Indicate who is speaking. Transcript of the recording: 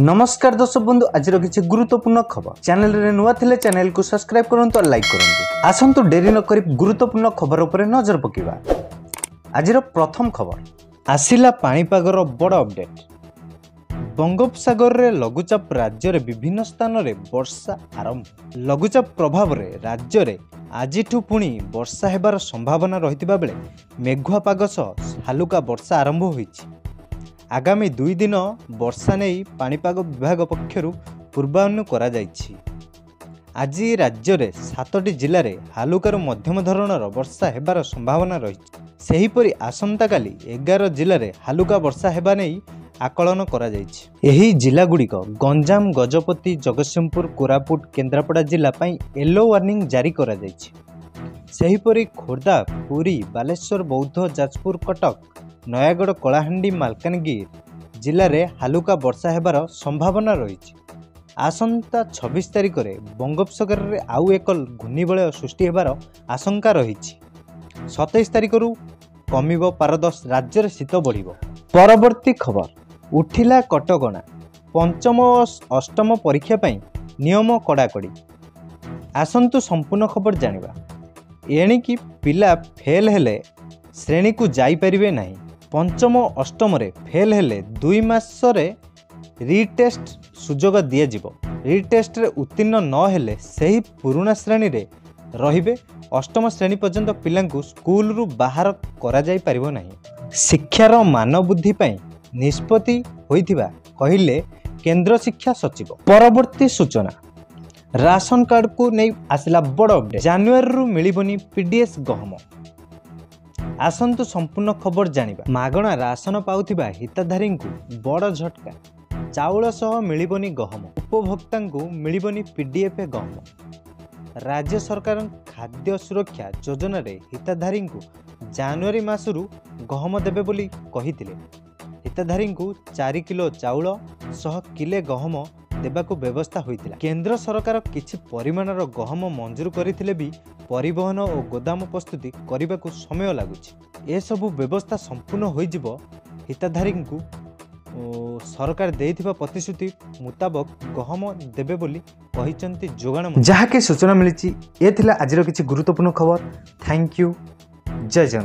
Speaker 1: नमस्कार दर्शक बंधु आज किसी गुरुत्वपूर्ण खबर चैनल रे नुआ थिले चैनल को सब्सक्राइब करंतु और लाइक करंतु। आसंतु डेरी न करी गुरुत्वपूर्ण खबर उपरे नजर पकेबा। आज प्रथम खबर आसिला पाणीपागर बड़ अपडेट। बंगोपसागर रे लघुचाप राज्य रे विभिन्न स्थान रे वर्षा आरंभ। लघुचाप प्रभाव रे राज्य रे आजिठु पुणी वर्षा हेबार संभावना रहितिबा बेले मेघुआ पाग सह हालुका वर्षा आरंभ होईछि। आगामी 2 दिन वर्षा नहीं पाणीपाग विभाग पक्षरु पूर्वानुमान करा जायछि। आज राज्य रे 7टी जिले में हालुकार मध्यम धरणर वर्षा हेबार संभावना रही। सेहीपरि आसंता काली 11 जिले में हालुका वर्षा हेबा नहीं आकलन करा जायछि। एही जिला गुड़िक गंजाम, गजपति, जगतसिंहपुर, कोरापुट, केन्द्रापड़ा जिला पई येलो वार्निंग जारी करा जायछि। सेहीपरि खोर्धा, पुरी, बालेश्वर, बौद्ध, जाजपुर, कटक, नयागढ़, कलाहांडी, मालकानगिरी जिले में हालुका वर्षा हेबार संभावना रही। आसंता 26 तारिख में बंगोपसागर में आउ एक घूर्णिबलय सृष्टि हेबार आशंका रही। 27 तारिख कमिब पारद, राज्य में शीत बढ़। परवर्ती खबर उठिला कटकणा। पंचम और अष्टम परीक्षा पई नियम कड़ाकड़ी। आसंतु संपूर्ण खबर जानिबा। एणिकी पिला फेल हेले श्रेणी को जाई परिबे नहीं। पंचम और अष्टम रे फेल हेले 2 मास रे रिटेस्ट सुजोग दिया जिवो। रिटेस्ट रे उत्तीर्ण न हेले सही पुराना श्रेणी रे रहिबे। अष्टम श्रेणी पर्यंत पिलांकु स्कूल रु बाहर करा जाई परिबो नहीं। शिक्षार मान बुद्धि पई निष्पत्ति होइथिबा कहिले केंद्र शिक्षा सचिव। परवर्ती सूचना राशन कार्ड को नहीं आसिला बड़ अपडेट। जनवरी रु मिलिबनी पीडीएस गहम। आसंतु संपूर्ण खबर जानिबा। मागणा राशन पाउथिबा हिताधारी को बड़ झटका। चाउल सह मिलिबनी गहम। उपभोक्ता को मिलिबनी पीडीएफ गहम। राज्य सरकार खाद्य सुरक्षा योजना रे हिताधारी को जनवरी मासरू गहम देबे बोली कहिथिले। हिताधारी को 4 किलो चाउल सह किले गहम देबाको व्यवस्था होइतिला। केंद्र सरकार किछि परिमाणर गहम मंजूर करथिले भी परिवहन और गोदाम प्रस्तुति करबाको समय लागुछि। ए सब व्यवस्था संपूर्ण होई जिवो। हिताधारी को सरकार देइथिबा प्रतिश्रुति मुताबक गहम देबे बोली कहिचंती जोगाण। जहा के सूचना मिलिछि ए थिला आजिर किछि गुरुत्वपूर्ण खबर। Thank you. जय जगन्नाथ।